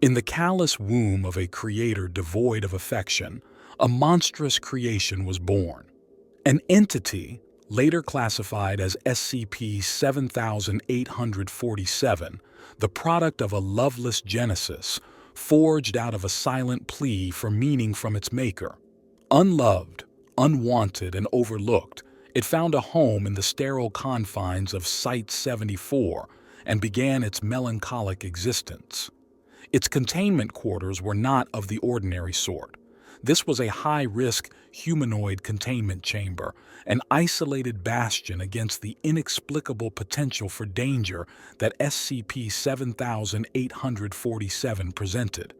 In the callous womb of a creator devoid of affection, a monstrous creation was born. An entity, later classified as SCP-7847, the product of a loveless genesis, forged out of a silent plea for meaning from its maker. Unloved, unwanted, and overlooked, it found a home in the sterile confines of Site-74 and began its melancholic existence. Its containment quarters were not of the ordinary sort. This was a high-risk humanoid containment chamber, an isolated bastion against the inexplicable potential for danger that SCP-7847 presented.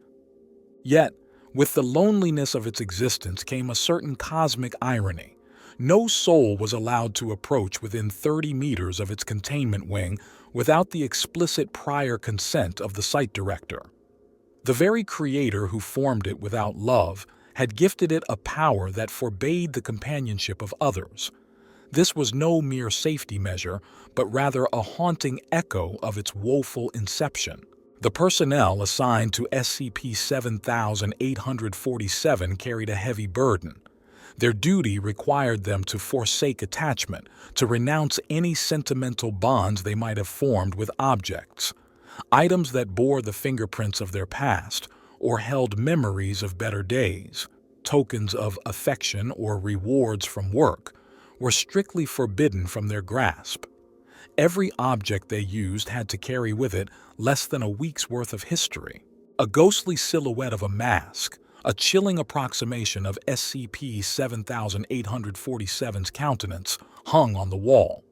Yet, with the loneliness of its existence came a certain cosmic irony. No soul was allowed to approach within 30 meters of its containment wing without the explicit prior consent of the site director. The very creator who formed it without love had gifted it a power that forbade the companionship of others. This was no mere safety measure, but rather a haunting echo of its woeful inception. The personnel assigned to SCP-7847 carried a heavy burden. Their duty required them to forsake attachment, to renounce any sentimental bonds they might have formed with objects. Items that bore the fingerprints of their past or held memories of better days, tokens of affection or rewards from work, were strictly forbidden from their grasp. Every object they used had to carry with it less than a week's worth of history. A ghostly silhouette of a mask, a chilling approximation of SCP-7847's countenance, hung on the wall.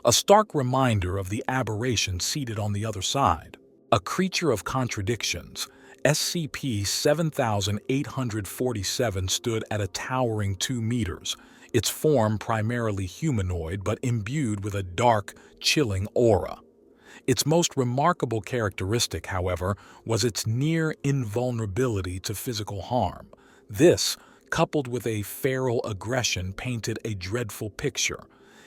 A stark reminder of the aberration seated on the other side. A creature of contradictions, SCP-7847 stood at a towering 2 meters, its form primarily humanoid but imbued with a dark, chilling aura. Its most remarkable characteristic, however, was its near invulnerability to physical harm. This, coupled with a feral aggression, painted a dreadful picture.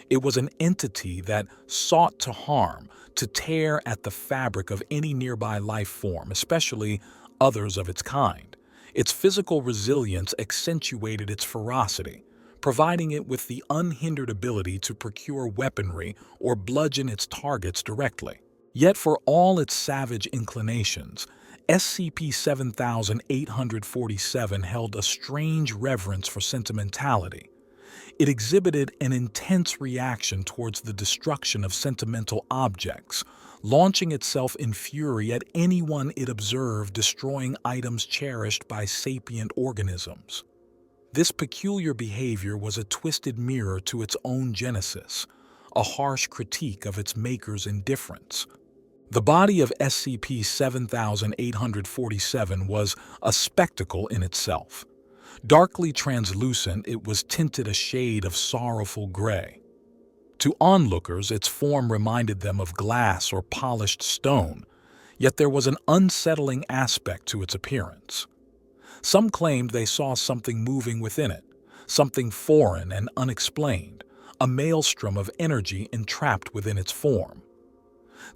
It was an entity that sought to harm, to tear at the fabric of any nearby life form, especially others of its kind. Its physical resilience accentuated its ferocity, providing it with the unhindered ability to procure weaponry or bludgeon its targets directly. Yet for all its savage inclinations, SCP-7847 held a strange reverence for sentimentality. It exhibited an intense reaction towards the destruction of sentimental objects, launching itself in fury at anyone it observed destroying items cherished by sapient organisms. This peculiar behavior was a twisted mirror to its own genesis, a harsh critique of its maker's indifference. The body of SCP-7847 was a spectacle in itself. Darkly translucent, it was tinted a shade of sorrowful gray. To onlookers, its form reminded them of glass or polished stone, yet there was an unsettling aspect to its appearance. Some claimed they saw something moving within it, something foreign and unexplained, a maelstrom of energy entrapped within its form.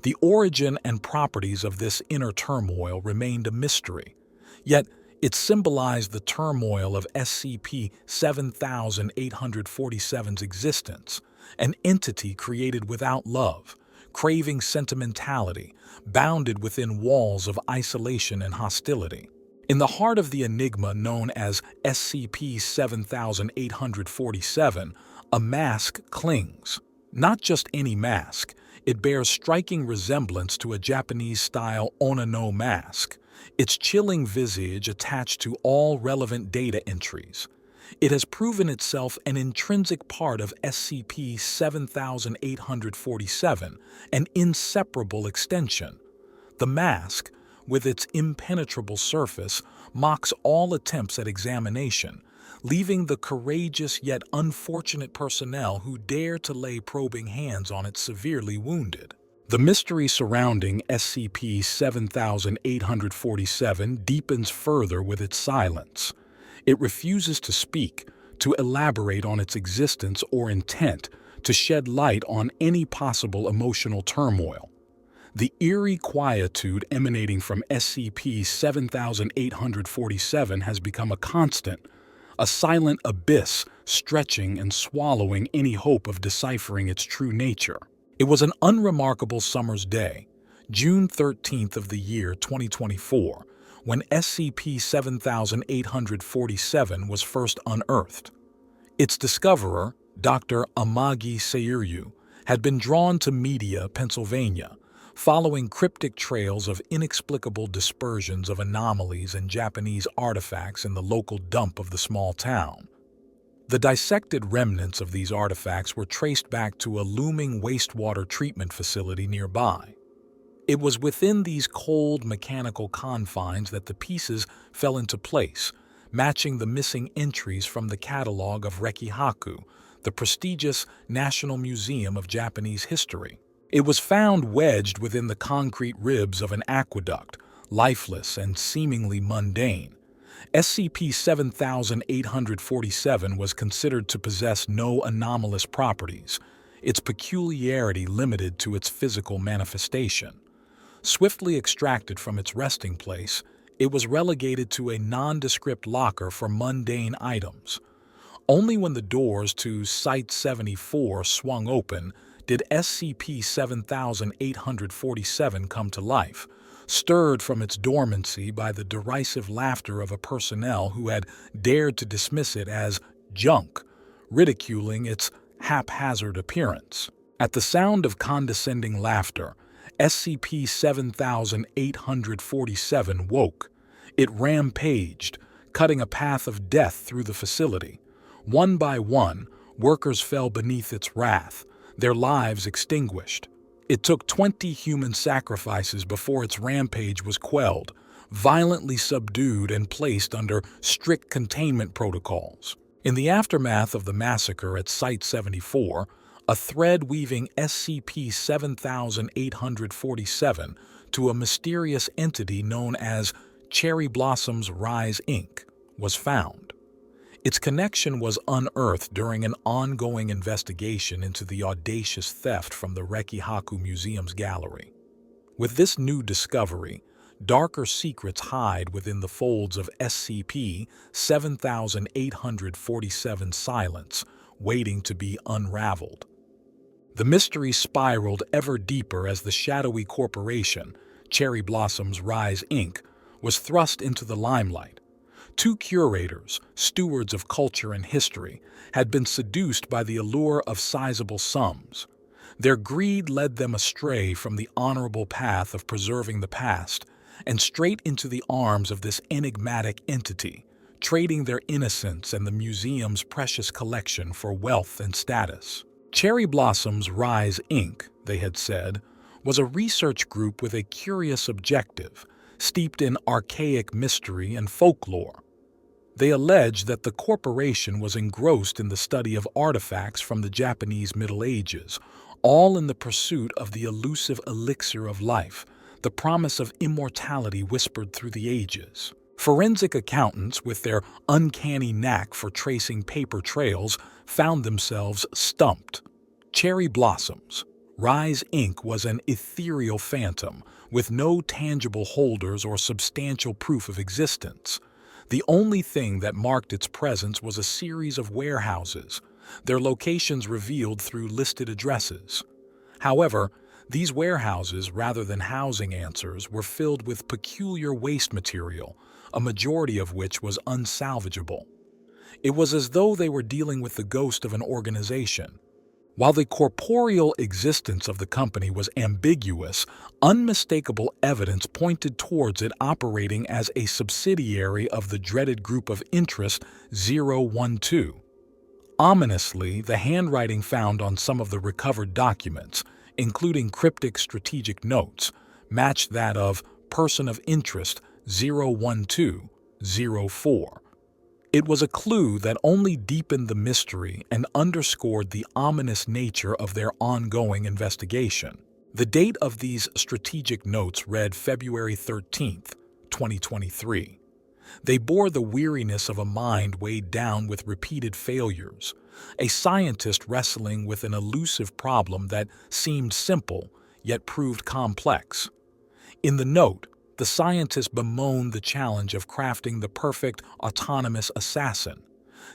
The origin and properties of this inner turmoil remained a mystery, yet it symbolized the turmoil of SCP-7847's existence, an entity created without love, craving sentimentality, bounded within walls of isolation and hostility. In the heart of the enigma known as SCP-7847, a mask clings. Not just any mask, it bears striking resemblance to a Japanese-style Onano mask, its chilling visage attached to all relevant data entries. It has proven itself an intrinsic part of SCP-7847, an inseparable extension. The mask, with its impenetrable surface, mocks all attempts at examination, leaving the courageous yet unfortunate personnel who dare to lay probing hands on it severely wounded. The mystery surrounding SCP-7847 deepens further with its silence. It refuses to speak, to elaborate on its existence or intent, to shed light on any possible emotional turmoil. The eerie quietude emanating from SCP-7847 has become a constant, a silent abyss stretching and swallowing any hope of deciphering its true nature. It was an unremarkable summer's day, June 13th of the year 2024, when SCP-7847 was first unearthed. Its discoverer, Dr. Amagi Seiryu, had been drawn to Media, Pennsylvania, following cryptic trails of inexplicable dispersions of anomalies and Japanese artifacts in the local dump of the small town. The dissected remnants of these artifacts were traced back to a looming wastewater treatment facility nearby. It was within these cold mechanical confines that the pieces fell into place, matching the missing entries from the catalog of Rekihaku, the prestigious National Museum of Japanese History. It was found wedged within the concrete ribs of an aqueduct, lifeless and seemingly mundane. SCP-7847 was considered to possess no anomalous properties, its peculiarity limited to its physical manifestation. Swiftly extracted from its resting place, it was relegated to a nondescript locker for mundane items. Only when the doors to Site-74 swung open did SCP-7847 come to life, stirred from its dormancy by the derisive laughter of a personnel who had dared to dismiss it as junk, ridiculing its haphazard appearance. At the sound of condescending laughter, SCP-7847 woke. It rampaged, cutting a path of death through the facility. One by one, workers fell beneath its wrath, their lives extinguished. It took 20 human sacrifices before its rampage was quelled, violently subdued and placed under strict containment protocols. In the aftermath of the massacre at Site-74, a thread weaving SCP-7847 to a mysterious entity known as Cherry Blossoms Rise Inc. was found. Its connection was unearthed during an ongoing investigation into the audacious theft from the Rekihaku Museum's gallery. With this new discovery, darker secrets hide within the folds of SCP-7847's silence, waiting to be unraveled. The mystery spiraled ever deeper as the shadowy corporation, Cherry Blossoms Rise Inc., was thrust into the limelight. Two curators, stewards of culture and history, had been seduced by the allure of sizable sums. Their greed led them astray from the honorable path of preserving the past and straight into the arms of this enigmatic entity, trading their innocence and the museum's precious collection for wealth and status. Cherry Blossoms Rise Inc., they had said, was a research group with a curious objective, steeped in archaic mystery and folklore. They alleged that the corporation was engrossed in the study of artifacts from the Japanese Middle Ages, all in the pursuit of the elusive elixir of life, the promise of immortality whispered through the ages. Forensic accountants, with their uncanny knack for tracing paper trails, found themselves stumped. Cherry Blossoms Rise Inc. was an ethereal phantom, with no tangible holders or substantial proof of existence. The only thing that marked its presence was a series of warehouses, their locations revealed through listed addresses. However, these warehouses, rather than housing answers, were filled with peculiar waste material, a majority of which was unsalvageable. It was as though they were dealing with the ghost of an organization. While the corporeal existence of the company was ambiguous, unmistakable evidence pointed towards it operating as a subsidiary of the dreaded group of interest 012. Ominously, the handwriting found on some of the recovered documents, including cryptic strategic notes, matched that of person of interest 01204. It was a clue that only deepened the mystery and underscored the ominous nature of their ongoing investigation. The date of these strategic notes read February 13, 2023. They bore the weariness of a mind weighed down with repeated failures, a scientist wrestling with an elusive problem that seemed simple, yet proved complex. In the note, the scientists bemoaned the challenge of crafting the perfect autonomous assassin.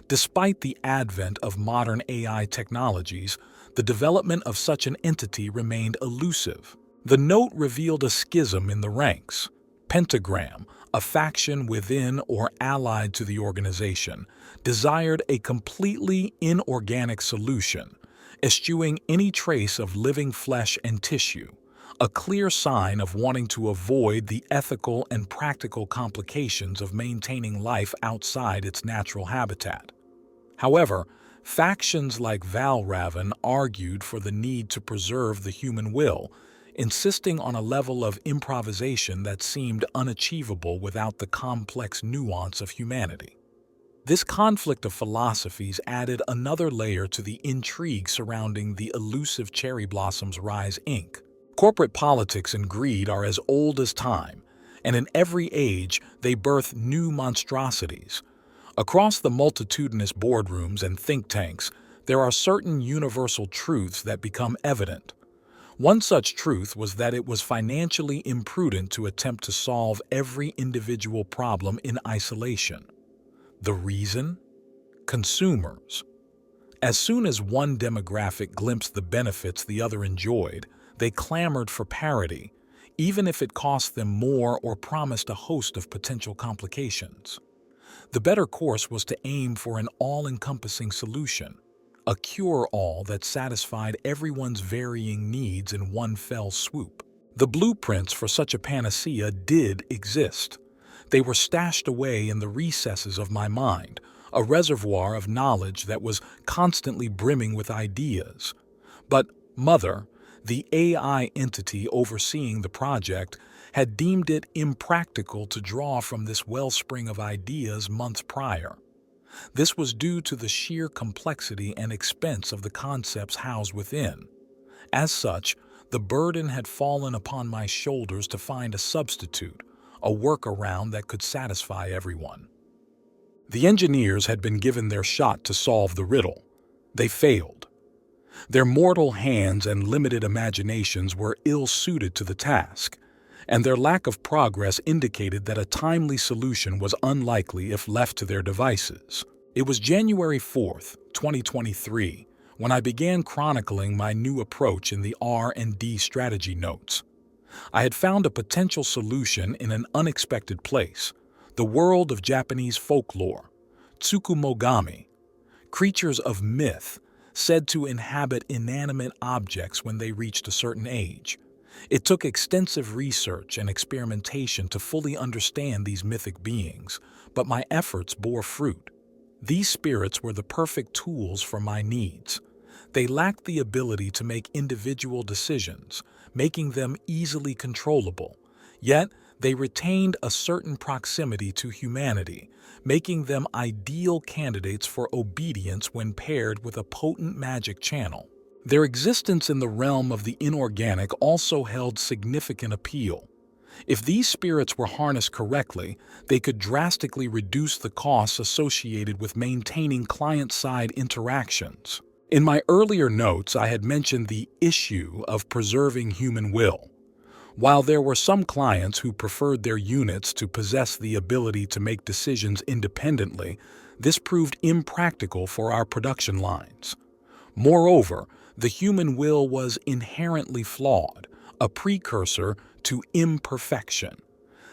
Despite the advent of modern AI technologies, the development of such an entity remained elusive. The note revealed a schism in the ranks. Pentagram, a faction within or allied to the organization, desired a completely inorganic solution, eschewing any trace of living flesh and tissue, a clear sign of wanting to avoid the ethical and practical complications of maintaining life outside its natural habitat. However, factions like Valravan argued for the need to preserve the human will, insisting on a level of improvisation that seemed unachievable without the complex nuance of humanity. This conflict of philosophies added another layer to the intrigue surrounding the elusive Cherry Blossoms Rise Inc. Corporate politics and greed are as old as time, and in every age they birth new monstrosities. Across the multitudinous boardrooms and think tanks, there are certain universal truths that become evident. One such truth was that it was financially imprudent to attempt to solve every individual problem in isolation. The reason? Consumers. As soon as one demographic glimpsed the benefits the other enjoyed, they clamored for parity, even if it cost them more or promised a host of potential complications. The better course was to aim for an all-encompassing solution, a cure-all that satisfied everyone's varying needs in one fell swoop. The blueprints for such a panacea did exist. They were stashed away in the recesses of my mind, a reservoir of knowledge that was constantly brimming with ideas. But Mother, the AI entity overseeing the project, had deemed it impractical to draw from this wellspring of ideas months prior. This was due to the sheer complexity and expense of the concepts housed within. As such, the burden had fallen upon my shoulders to find a substitute, a workaround that could satisfy everyone. The engineers had been given their shot to solve the riddle. They failed. Their mortal hands and limited imaginations were ill-suited to the task, and their lack of progress indicated that a timely solution was unlikely if left to their devices. It was January 4th, 2023, when I began chronicling my new approach in the R&D strategy notes. I had found a potential solution in an unexpected place, the world of Japanese folklore, Tsukumogami, creatures of myth said to inhabit inanimate objects when they reached a certain age. It took extensive research and experimentation to fully understand these mythic beings, but my efforts bore fruit. These spirits were the perfect tools for my needs. They lacked the ability to make individual decisions, making them easily controllable, yet they retained a certain proximity to humanity, making them ideal candidates for obedience when paired with a potent magic channel. Their existence in the realm of the inorganic also held significant appeal. If these spirits were harnessed correctly, they could drastically reduce the costs associated with maintaining client-side interactions. In my earlier notes, I had mentioned the issue of preserving human will. While there were some clients who preferred their units to possess the ability to make decisions independently, this proved impractical for our production lines. Moreover, the human will was inherently flawed, a precursor to imperfection.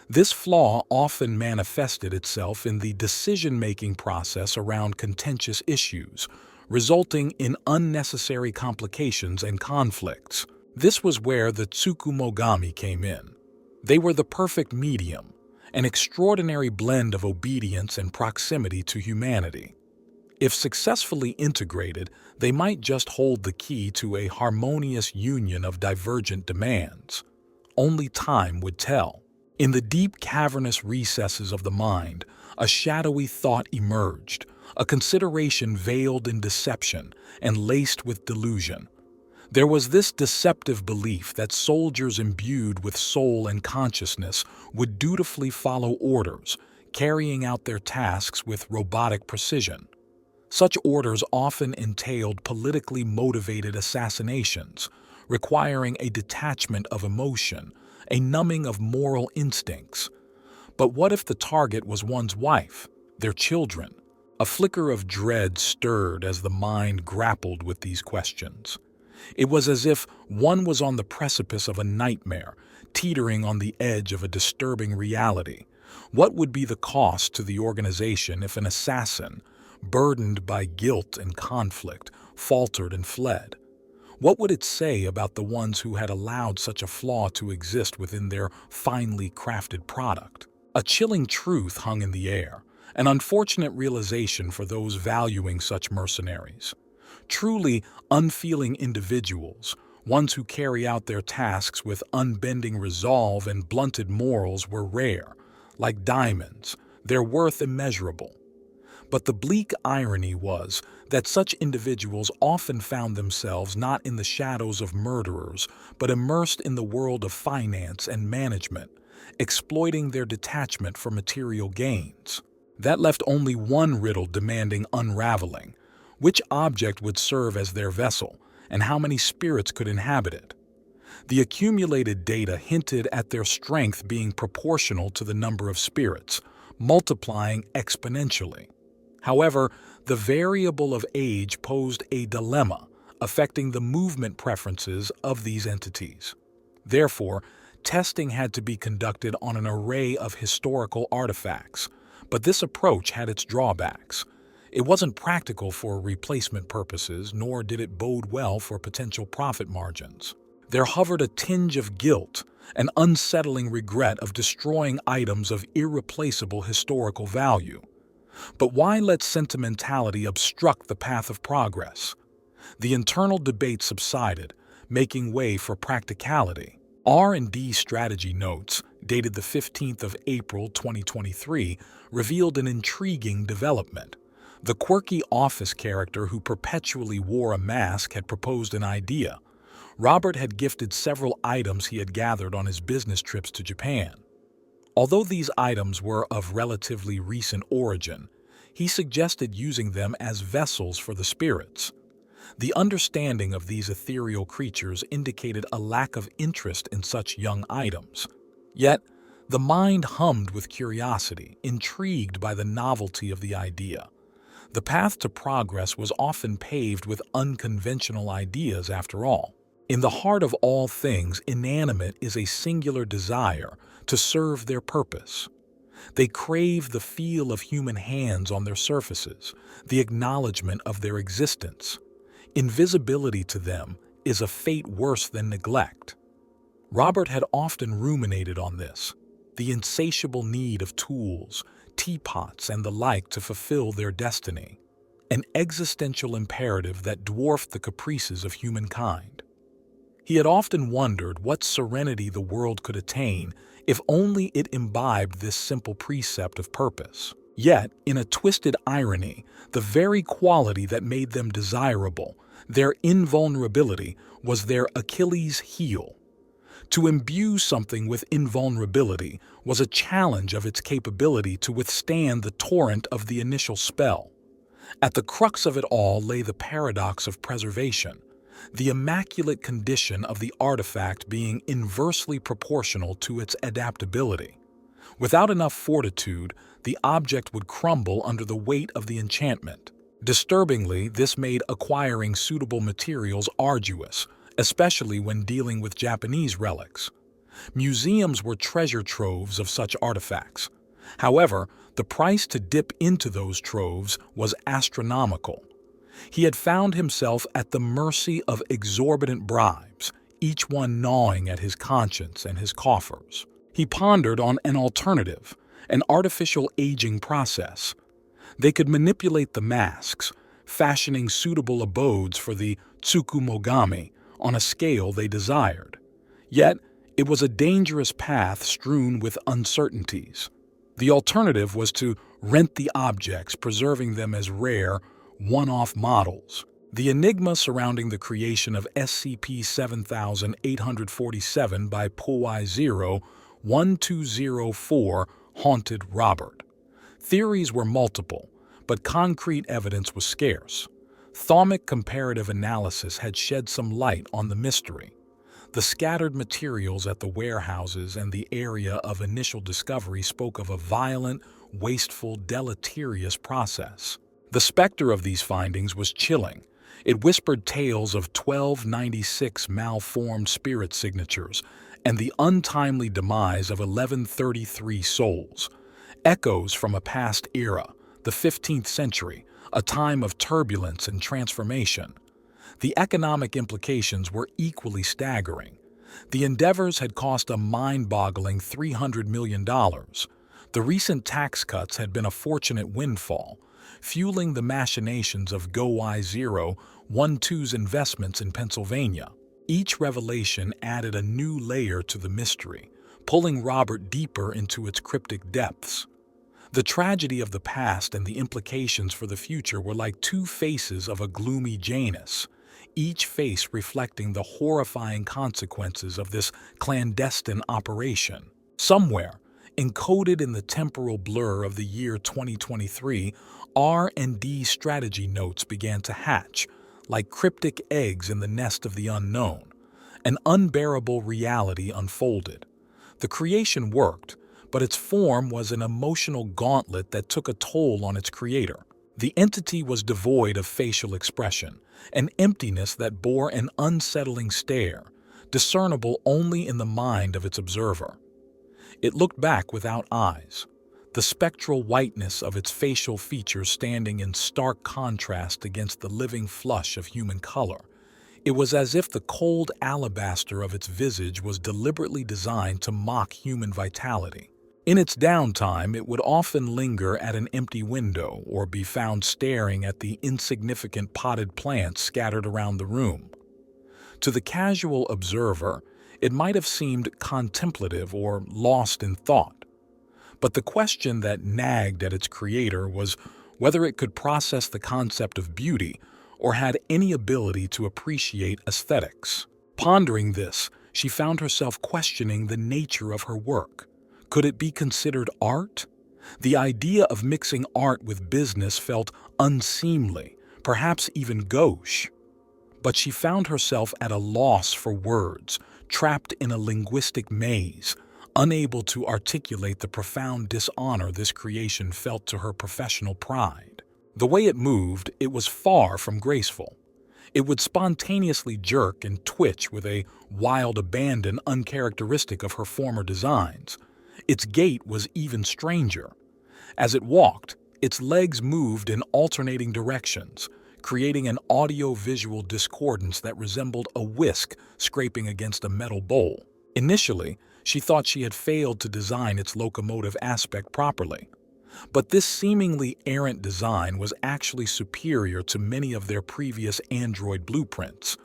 This flaw often manifested itself in the decision-making process around contentious issues, resulting in unnecessary complications and conflicts. This was where the Tsukumogami came in. They were the perfect medium, an extraordinary blend of obedience and proximity to humanity. If successfully integrated, they might just hold the key to a harmonious union of divergent demands. Only time would tell. In the deep cavernous recesses of the mind, a shadowy thought emerged, a consideration veiled in deception and laced with delusion. There was this deceptive belief that soldiers imbued with soul and consciousness would dutifully follow orders, carrying out their tasks with robotic precision. Such orders often entailed politically motivated assassinations, requiring a detachment of emotion, a numbing of moral instincts. But what if the target was one's wife, their children? A flicker of dread stirred as the mind grappled with these questions. It was as if one was on the precipice of a nightmare, teetering on the edge of a disturbing reality. What would be the cost to the organization if an assassin, burdened by guilt and conflict, faltered and fled? What would it say about the ones who had allowed such a flaw to exist within their finely crafted product? A chilling truth hung in the air, an unfortunate realization for those valuing such mercenaries. Truly unfeeling individuals, ones who carry out their tasks with unbending resolve and blunted morals, were rare. Like diamonds, their worth immeasurable. But the bleak irony was that such individuals often found themselves not in the shadows of murderers, but immersed in the world of finance and management, exploiting their detachment for material gains. That left only one riddle demanding unraveling. Which object would serve as their vessel, and how many spirits could inhabit it? The accumulated data hinted at their strength being proportional to the number of spirits, multiplying exponentially. However, the variable of age posed a dilemma, affecting the movement preferences of these entities. Therefore, testing had to be conducted on an array of historical artifacts, but this approach had its drawbacks. It wasn't practical for replacement purposes, nor did it bode well for potential profit margins. There hovered a tinge of guilt, an unsettling regret of destroying items of irreplaceable historical value. But why let sentimentality obstruct the path of progress? The internal debate subsided, making way for practicality. R&D strategy notes, dated the 15th of April 2023, revealed an intriguing development. The quirky office character who perpetually wore a mask had proposed an idea. Robert had gifted several items he had gathered on his business trips to Japan. Although these items were of relatively recent origin, he suggested using them as vessels for the spirits. The understanding of these ethereal creatures indicated a lack of interest in such young items. Yet, the mind hummed with curiosity, intrigued by the novelty of the idea. The path to progress was often paved with unconventional ideas after all. In the heart of all things inanimate is a singular desire to serve their purpose. They crave the feel of human hands on their surfaces, the acknowledgement of their existence. Invisibility to them is a fate worse than neglect. Robert had often ruminated on this, the insatiable need of tools, teapots, and the like to fulfill their destiny, an existential imperative that dwarfed the caprices of humankind. He had often wondered what serenity the world could attain if only it imbibed this simple precept of purpose. Yet, in a twisted irony, the very quality that made them desirable, their invulnerability, was their Achilles' heel. To imbue something with invulnerability was a challenge of its capability to withstand the torrent of the initial spell. At the crux of it all lay the paradox of preservation, the immaculate condition of the artifact being inversely proportional to its adaptability. Without enough fortitude, the object would crumble under the weight of the enchantment. Disturbingly, this made acquiring suitable materials arduous, especially when dealing with Japanese relics. Museums were treasure troves of such artifacts. However, the price to dip into those troves was astronomical. He had found himself at the mercy of exorbitant bribes, each one gnawing at his conscience and his coffers. He pondered on an alternative, an artificial aging process. They could manipulate the masks, fashioning suitable abodes for the tsukumogami on a scale they desired. Yet, it was a dangerous path strewn with uncertainties. The alternative was to rent the objects, preserving them as rare, one-off models. The enigma surrounding the creation of SCP-7847 by POI-01204 haunted Robert. Theories were multiple, but concrete evidence was scarce. Thaumic comparative analysis had shed some light on the mystery. The scattered materials at the warehouses and the area of initial discovery spoke of a violent, wasteful, deleterious process. The specter of these findings was chilling. It whispered tales of 1296 malformed spirit signatures and the untimely demise of 1133 souls. Echoes from a past era, the 15th century, a time of turbulence and transformation. The economic implications were equally staggering. The endeavors had cost a mind-boggling $300 million. The recent tax cuts had been a fortunate windfall, fueling the machinations of GoY012's investments in Pennsylvania. Each revelation added a new layer to the mystery, pulling Robert deeper into its cryptic depths. The tragedy of the past and the implications for the future were like two faces of a gloomy Janus, each face reflecting the horrifying consequences of this clandestine operation. Somewhere, encoded in the temporal blur of the year 2023, R&D strategy notes began to hatch, like cryptic eggs in the nest of the unknown. An unbearable reality unfolded. The creation worked, but its form was an emotional gauntlet that took a toll on its creator. The entity was devoid of facial expression, an emptiness that bore an unsettling stare, discernible only in the mind of its observer. It looked back without eyes, the spectral whiteness of its facial features standing in stark contrast against the living flush of human color. It was as if the cold alabaster of its visage was deliberately designed to mock human vitality. In its downtime, it would often linger at an empty window or be found staring at the insignificant potted plants scattered around the room. To the casual observer, it might have seemed contemplative or lost in thought. But the question that nagged at its creator was whether it could process the concept of beauty or had any ability to appreciate aesthetics. Pondering this, she found herself questioning the nature of her work. Could it be considered art? The idea of mixing art with business felt unseemly, perhaps even gauche. But she found herself at a loss for words, trapped in a linguistic maze, unable to articulate the profound dishonor this creation felt to her professional pride. The way it moved, it was far from graceful. It would spontaneously jerk and twitch with a wild abandon uncharacteristic of her former designs. Its gait was even stranger. As it walked, its legs moved in alternating directions, creating an audio-visual discordance that resembled a whisk scraping against a metal bowl. Initially, she thought she had failed to design its locomotive aspect properly. But this seemingly errant design was actually superior to many of their previous android blueprints.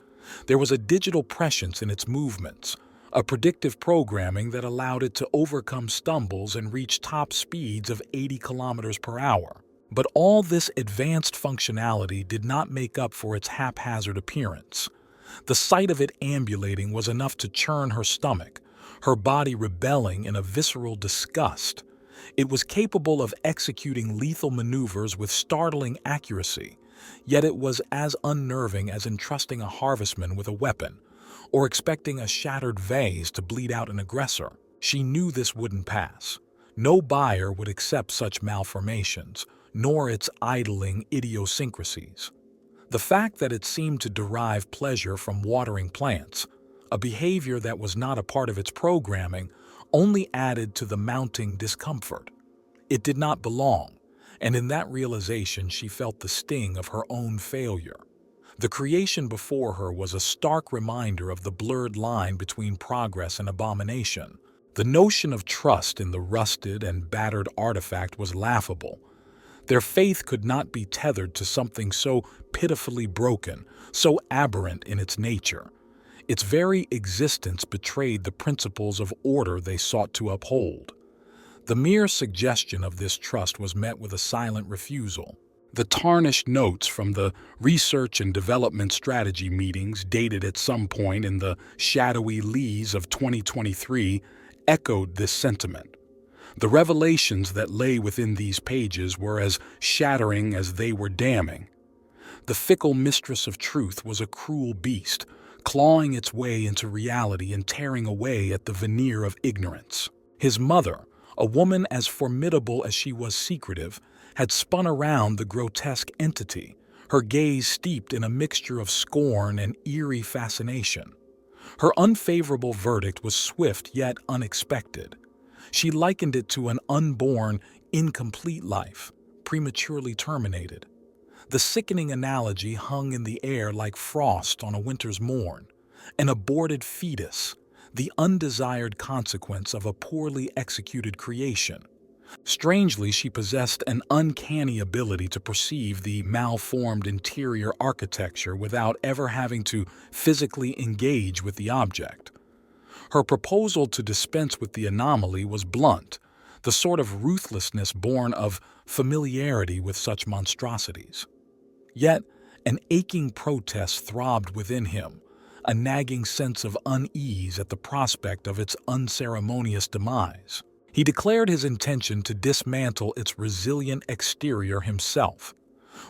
There was a digital prescience in its movements, a predictive programming that allowed it to overcome stumbles and reach top speeds of 80 kilometers per hour. But all this advanced functionality did not make up for its haphazard appearance. The sight of it ambulating was enough to churn her stomach, her body rebelling in a visceral disgust. It was capable of executing lethal maneuvers with startling accuracy, yet it was as unnerving as entrusting a harvestman with a weapon, or expecting a shattered vase to bleed out an aggressor. She knew this wouldn't pass. No buyer would accept such malformations, nor its idling idiosyncrasies. The fact that it seemed to derive pleasure from watering plants, a behavior that was not a part of its programming, only added to the mounting discomfort. It did not belong, and in that realization she felt the sting of her own failure. The creation before her was a stark reminder of the blurred line between progress and abomination. The notion of trust in the rusted and battered artifact was laughable. Their faith could not be tethered to something so pitifully broken, so aberrant in its nature. Its very existence betrayed the principles of order they sought to uphold. The mere suggestion of this trust was met with a silent refusal. The tarnished notes from the research and development strategy meetings dated at some point in the shadowy lees of 2023 echoed this sentiment. The revelations that lay within these pages were as shattering as they were damning. The fickle mistress of truth was a cruel beast, clawing its way into reality and tearing away at the veneer of ignorance. His mother, a woman as formidable as she was secretive, had spun around the grotesque entity, her gaze steeped in a mixture of scorn and eerie fascination. Her unfavorable verdict was swift yet unexpected. She likened it to an unborn, incomplete life, prematurely terminated. The sickening analogy hung in the air like frost on a winter's morn, an aborted fetus, the undesired consequence of a poorly executed creation. Strangely, she possessed an uncanny ability to perceive the malformed interior architecture without ever having to physically engage with the object. Her proposal to dispense with the anomaly was blunt, the sort of ruthlessness born of familiarity with such monstrosities. Yet, an aching protest throbbed within him, a nagging sense of unease at the prospect of its unceremonious demise. He declared his intention to dismantle its resilient exterior himself.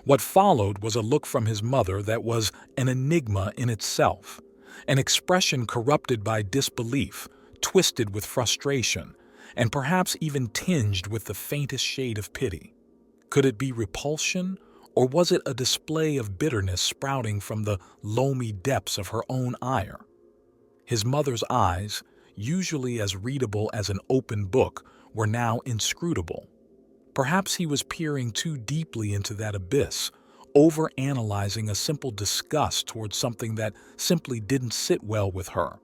What followed was a look from his mother that was an enigma in itself, an expression corrupted by disbelief, twisted with frustration, and perhaps even tinged with the faintest shade of pity. Could it be repulsion, or was it a display of bitterness sprouting from the loamy depths of her own ire? His mother's eyes, usually as readable as an open book, were now inscrutable. Perhaps he was peering too deeply into that abyss, overanalyzing a simple disgust towards something that simply didn't sit well with her.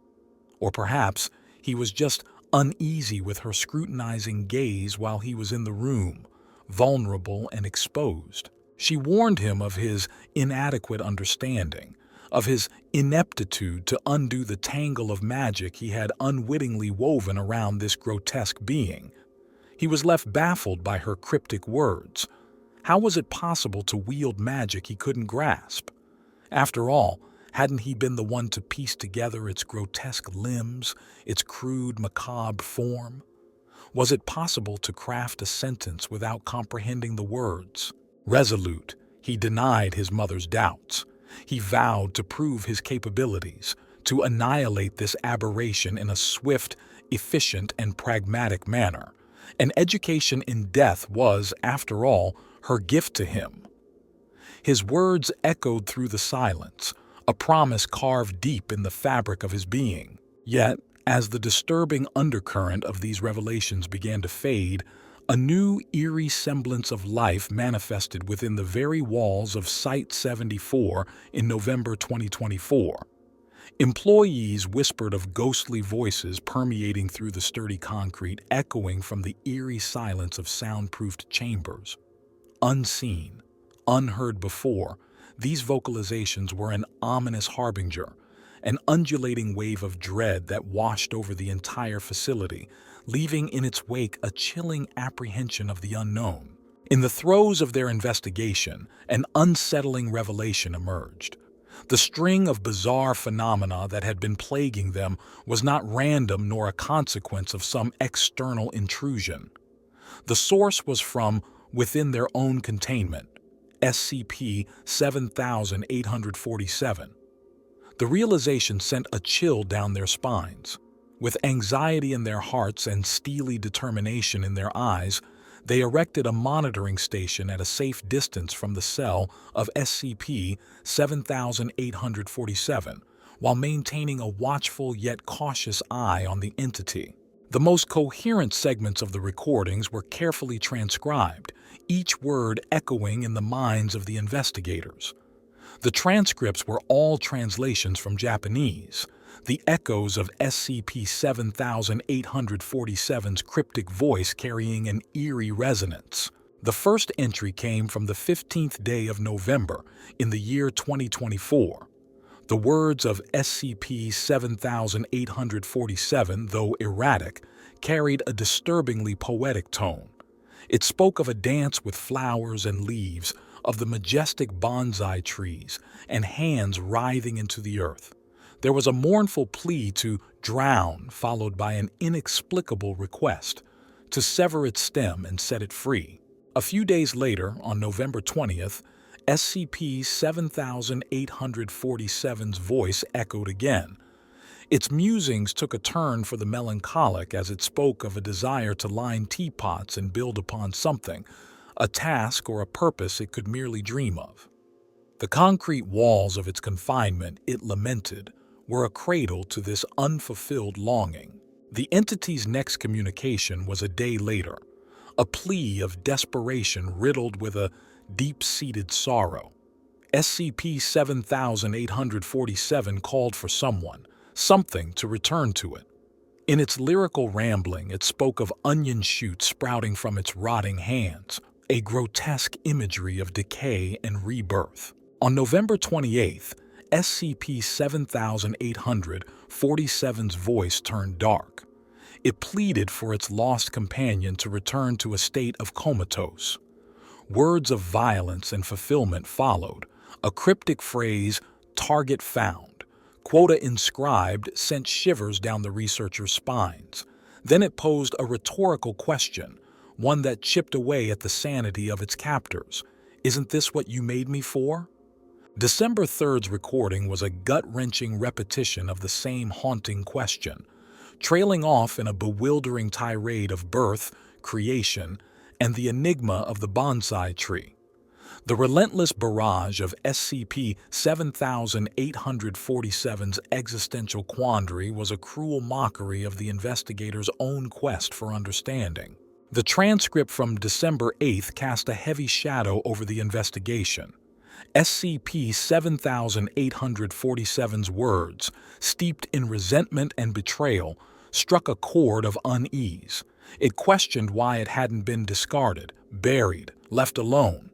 Or perhaps he was just uneasy with her scrutinizing gaze while he was in the room, vulnerable and exposed. She warned him of his inadequate understanding, of his ineptitude to undo the tangle of magic he had unwittingly woven around this grotesque being. He was left baffled by her cryptic words. How was it possible to wield magic he couldn't grasp? After all, hadn't he been the one to piece together its grotesque limbs, its crude, macabre form? Was it possible to craft a sentence without comprehending the words? Resolute, he denied his mother's doubts. He vowed to prove his capabilities, to annihilate this aberration in a swift, efficient, and pragmatic manner. An education in death was, after all, her gift to him. His words echoed through the silence, a promise carved deep in the fabric of his being. Yet, as the disturbing undercurrent of these revelations began to fade, a new, eerie semblance of life manifested within the very walls of Site-74 in November 2024. Employees whispered of ghostly voices permeating through the sturdy concrete, echoing from the eerie silence of soundproofed chambers. Unseen, unheard before, these vocalizations were an ominous harbinger, an undulating wave of dread that washed over the entire facility, leaving in its wake a chilling apprehension of the unknown. In the throes of their investigation, an unsettling revelation emerged. The string of bizarre phenomena that had been plaguing them was not random nor a consequence of some external intrusion. The source was from within their own containment, SCP-7847. The realization sent a chill down their spines. With anxiety in their hearts and steely determination in their eyes, they erected a monitoring station at a safe distance from the cell of SCP-7847, while maintaining a watchful yet cautious eye on the entity. The most coherent segments of the recordings were carefully transcribed, each word echoing in the minds of the investigators. The transcripts were all translations from Japanese, the echoes of SCP-7847's cryptic voice carrying an eerie resonance. The first entry came from the 15th day of November in the year 2024. The words of SCP-7847, though erratic, carried a disturbingly poetic tone. It spoke of a dance with flowers and leaves, of the majestic bonsai trees, and hands writhing into the earth. There was a mournful plea to drown, followed by an inexplicable request to sever its stem and set it free. A few days later, on November 20th, SCP-7847's voice echoed again. Its musings took a turn for the melancholic as it spoke of a desire to line teapots and build upon something, a task or a purpose it could merely dream of. The concrete walls of its confinement, it lamented, were a cradle to this unfulfilled longing. The entity's next communication was a day later, a plea of desperation riddled with a deep-seated sorrow. SCP-7847 called for someone, something to return to it. In its lyrical rambling, it spoke of onion shoots sprouting from its rotting hands, a grotesque imagery of decay and rebirth. On November 28th, SCP-7847's voice turned dark. It pleaded for its lost companion to return to a state of comatose. Words of violence and fulfillment followed. A cryptic phrase, "target found," quota inscribed, sent shivers down the researcher's spines. Then it posed a rhetorical question, one that chipped away at the sanity of its captors. "Isn't this what you made me for?" December 3rd's recording was a gut-wrenching repetition of the same haunting question, trailing off in a bewildering tirade of birth, creation, and the enigma of the bonsai tree. The relentless barrage of SCP-7847's existential quandary was a cruel mockery of the investigator's own quest for understanding. The transcript from December 8th cast a heavy shadow over the investigation. SCP-7847's words, steeped in resentment and betrayal, struck a chord of unease. It questioned why it hadn't been discarded, buried, left alone.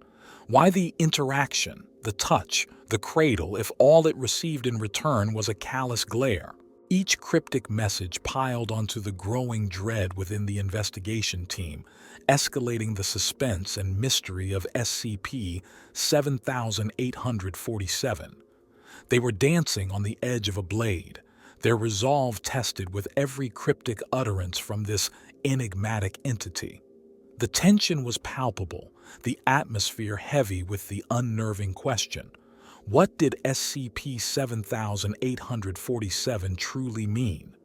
Why the interaction, the touch, the cradle, if all it received in return was a callous glare? Each cryptic message piled onto the growing dread within the investigation team, escalating the suspense and mystery of SCP-7847. They were dancing on the edge of a blade, their resolve tested with every cryptic utterance from this enigmatic entity. The tension was palpable, the atmosphere heavy with the unnerving question. What did SCP-7847 truly mean?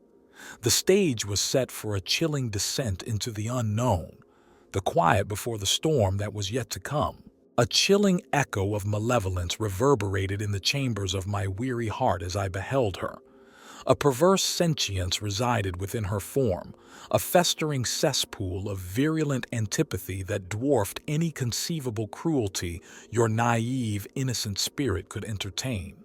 The stage was set for a chilling descent into the unknown, the quiet before the storm that was yet to come. A chilling echo of malevolence reverberated in the chambers of my weary heart as I beheld her. A perverse sentience resided within her form, a festering cesspool of virulent antipathy that dwarfed any conceivable cruelty your naive, innocent spirit could entertain.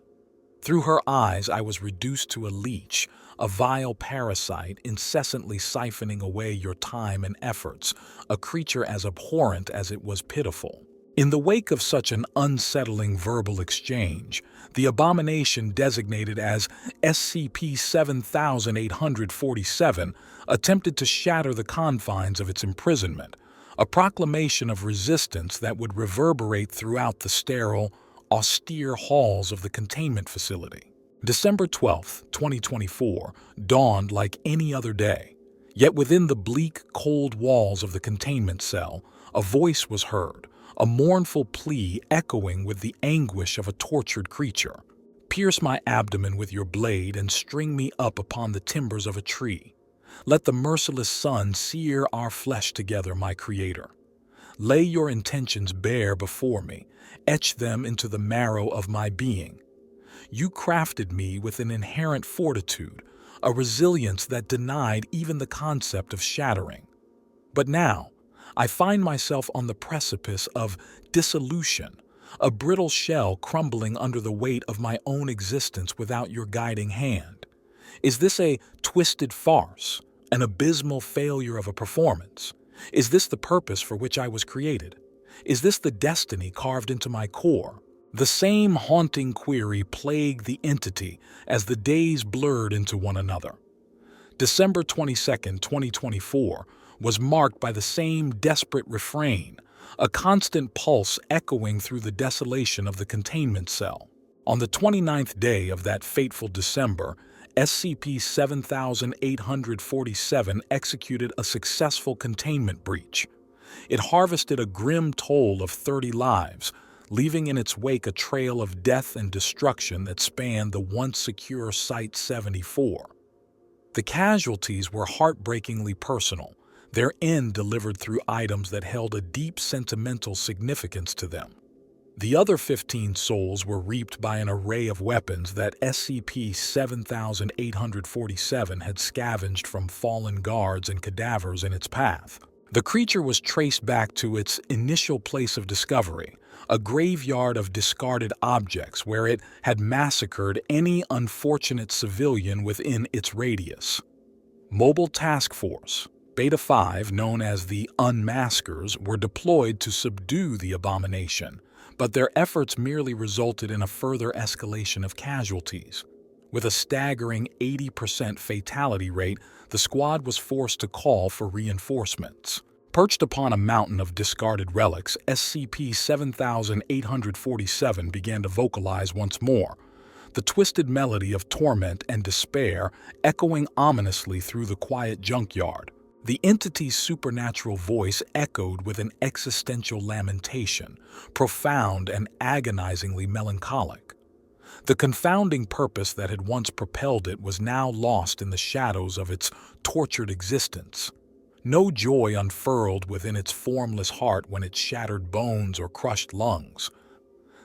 Through her eyes I was reduced to a leech, a vile parasite incessantly siphoning away your time and efforts, a creature as abhorrent as it was pitiful. In the wake of such an unsettling verbal exchange, the abomination designated as SCP-7847 attempted to shatter the confines of its imprisonment, a proclamation of resistance that would reverberate throughout the sterile, austere halls of the containment facility. December 12, 2024, dawned like any other day. Yet within the bleak, cold walls of the containment cell, a voice was heard, a mournful plea echoing with the anguish of a tortured creature. "Pierce my abdomen with your blade and string me up upon the timbers of a tree. Let the merciless sun sear our flesh together, my Creator. Lay your intentions bare before me, etch them into the marrow of my being. You crafted me with an inherent fortitude, a resilience that denied even the concept of shattering. But now, I find myself on the precipice of dissolution, a brittle shell crumbling under the weight of my own existence without your guiding hand. Is this a twisted farce, an abysmal failure of a performance? Is this the purpose for which I was created? Is this the destiny carved into my core?" The same haunting query plagued the entity as the days blurred into one another. December 22, 2024, was marked by the same desperate refrain, a constant pulse echoing through the desolation of the containment cell. On the 29th day of that fateful December, SCP-7847 executed a successful containment breach. It harvested a grim toll of 30 lives, leaving in its wake a trail of death and destruction that spanned the once secure Site-74. The casualties were heartbreakingly personal, their end delivered through items that held a deep sentimental significance to them. The other 15 souls were reaped by an array of weapons that SCP-7847 had scavenged from fallen guards and cadavers in its path. The creature was traced back to its initial place of discovery, a graveyard of discarded objects where it had massacred any unfortunate civilian within its radius. Mobile Task Force Beta 5, known as the Unmaskers, were deployed to subdue the abomination, but their efforts merely resulted in a further escalation of casualties. With a staggering 80% fatality rate, the squad was forced to call for reinforcements. Perched upon a mountain of discarded relics, SCP-7847 began to vocalize once more, the twisted melody of torment and despair echoing ominously through the quiet junkyard. The entity's supernatural voice echoed with an existential lamentation, profound and agonizingly melancholic. The confounding purpose that had once propelled it was now lost in the shadows of its tortured existence. No joy unfurled within its formless heart when it shattered bones or crushed lungs.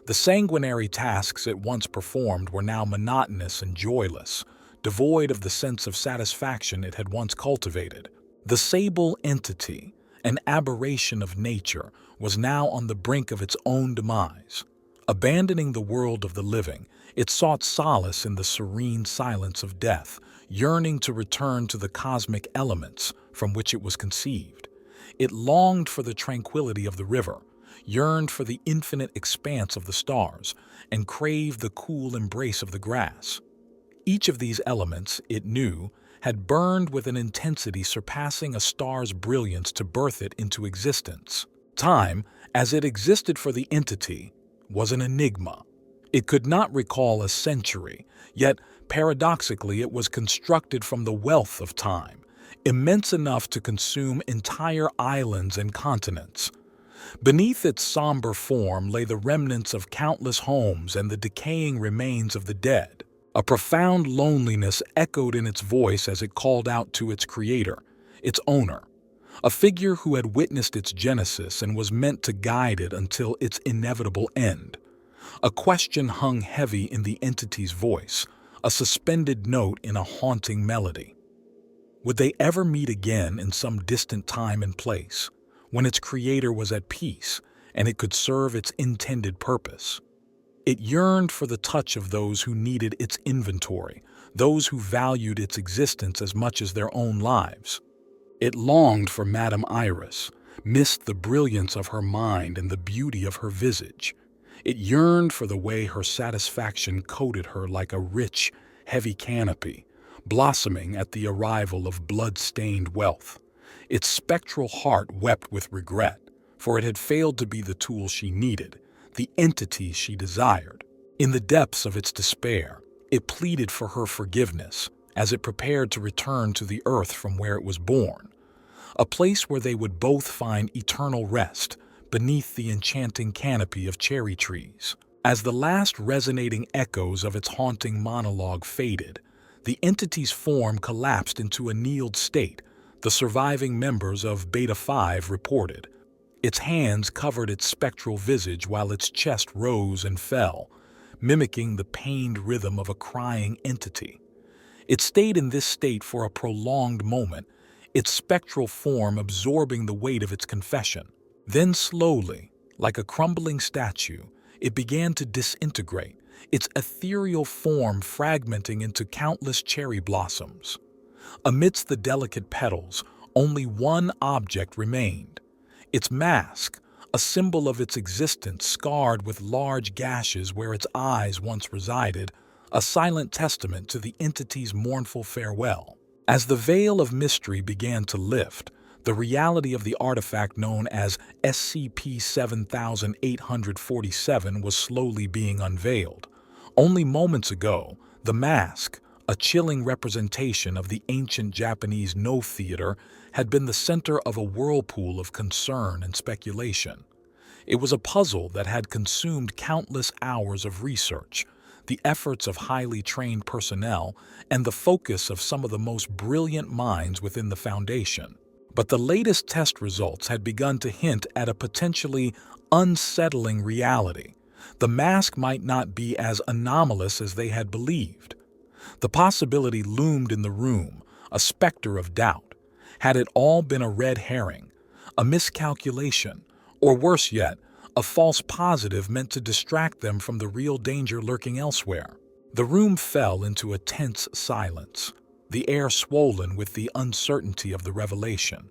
The sanguinary tasks it once performed were now monotonous and joyless, devoid of the sense of satisfaction it had once cultivated. The sable entity, an aberration of nature, was now on the brink of its own demise. Abandoning the world of the living, it sought solace in the serene silence of death, yearning to return to the cosmic elements from which it was conceived. It longed for the tranquility of the river, yearned for the infinite expanse of the stars, and craved the cool embrace of the grass. Each of these elements, it knew, had burned with an intensity surpassing a star's brilliance to birth it into existence. Time, as it existed for the entity, was an enigma. It could not recall a century, yet paradoxically it was constructed from the wealth of time, immense enough to consume entire islands and continents. Beneath its somber form lay the remnants of countless homes and the decaying remains of the dead. A profound loneliness echoed in its voice as it called out to its creator, its owner, a figure who had witnessed its genesis and was meant to guide it until its inevitable end. A question hung heavy in the entity's voice, a suspended note in a haunting melody. Would they ever meet again in some distant time and place, when its creator was at peace and it could serve its intended purpose? It yearned for the touch of those who needed its inventory, those who valued its existence as much as their own lives. It longed for Madame Iris, missed the brilliance of her mind and the beauty of her visage. It yearned for the way her satisfaction coated her like a rich, heavy canopy, blossoming at the arrival of blood-stained wealth. Its spectral heart wept with regret, for it had failed to be the tool she needed, the entity she desired. In the depths of its despair, it pleaded for her forgiveness as it prepared to return to the earth from where it was born, a place where they would both find eternal rest beneath the enchanting canopy of cherry trees. As the last resonating echoes of its haunting monologue faded, the entity's form collapsed into a kneeled state, the surviving members of Beta 5 reported. Its hands covered its spectral visage while its chest rose and fell, mimicking the pained rhythm of a crying entity. It stayed in this state for a prolonged moment, its spectral form absorbing the weight of its confession. Then slowly, like a crumbling statue, it began to disintegrate, its ethereal form fragmenting into countless cherry blossoms. Amidst the delicate petals, only one object remained. Its mask, a symbol of its existence scarred with large gashes where its eyes once resided, a silent testament to the entity's mournful farewell. As the veil of mystery began to lift, the reality of the artifact known as SCP-7847 was slowly being unveiled. Only moments ago, the mask, a chilling representation of the ancient Japanese No theater, had been the center of a whirlpool of concern and speculation. It was a puzzle that had consumed countless hours of research, the efforts of highly trained personnel, and the focus of some of the most brilliant minds within the Foundation. But the latest test results had begun to hint at a potentially unsettling reality. The mask might not be as anomalous as they had believed. The possibility loomed in the room, a specter of doubt. Had it all been a red herring, a miscalculation, or worse yet, a false positive meant to distract them from the real danger lurking elsewhere? The room fell into a tense silence, the air swollen with the uncertainty of the revelation.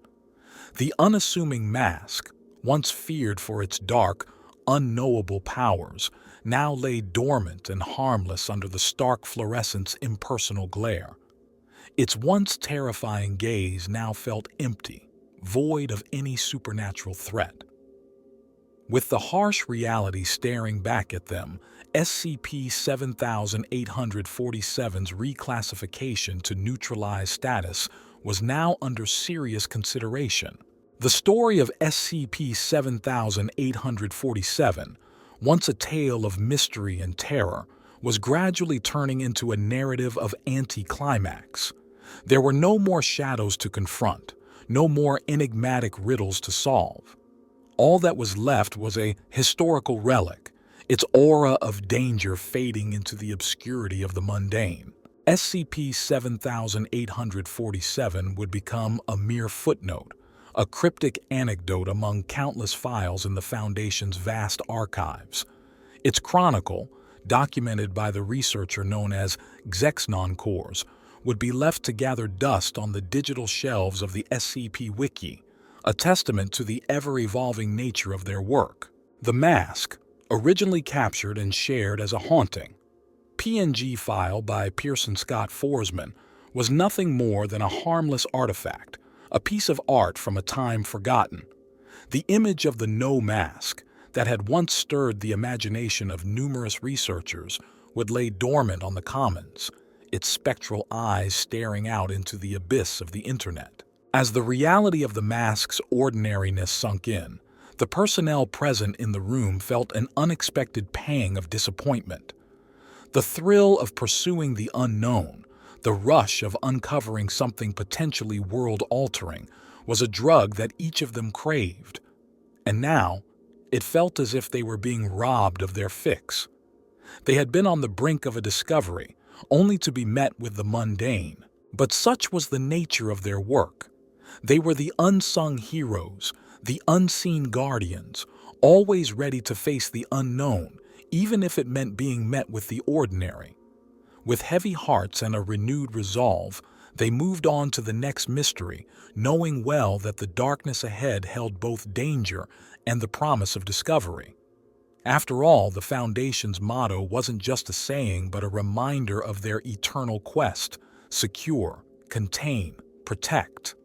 The unassuming mask, once feared for its dark, unknowable powers, now lay dormant and harmless under the stark fluorescent's impersonal glare. Its once terrifying gaze now felt empty, void of any supernatural threat. With the harsh reality staring back at them, SCP-7847's reclassification to neutralized status was now under serious consideration. The story of SCP-7847, once a tale of mystery and terror, was gradually turning into a narrative of anticlimax. There were no more shadows to confront, no more enigmatic riddles to solve. All that was left was a historical relic, its aura of danger fading into the obscurity of the mundane. SCP-7847 would become a mere footnote, a cryptic anecdote among countless files in the Foundation's vast archives. Its chronicle, documented by the researcher known as Xexnon Cores, would be left to gather dust on the digital shelves of the SCP Wiki, a testament to the ever-evolving nature of their work. The mask, originally captured and shared as a haunting PNG file by Pearson Scott Forsman, was nothing more than a harmless artifact, a piece of art from a time forgotten. The image of the No Mask, that had once stirred the imagination of numerous researchers, would lay dormant on the Commons, its spectral eyes staring out into the abyss of the Internet. As the reality of the mask's ordinariness sunk in, the personnel present in the room felt an unexpected pang of disappointment. The thrill of pursuing the unknown, the rush of uncovering something potentially world-altering, was a drug that each of them craved. And now, it felt as if they were being robbed of their fix. They had been on the brink of a discovery, only to be met with the mundane. But such was the nature of their work. They were the unsung heroes, the unseen guardians, always ready to face the unknown, even if it meant being met with the ordinary. With heavy hearts and a renewed resolve, they moved on to the next mystery, knowing well that the darkness ahead held both danger and the promise of discovery. After all, the Foundation's motto wasn't just a saying but a reminder of their eternal quest: secure, contain, protect.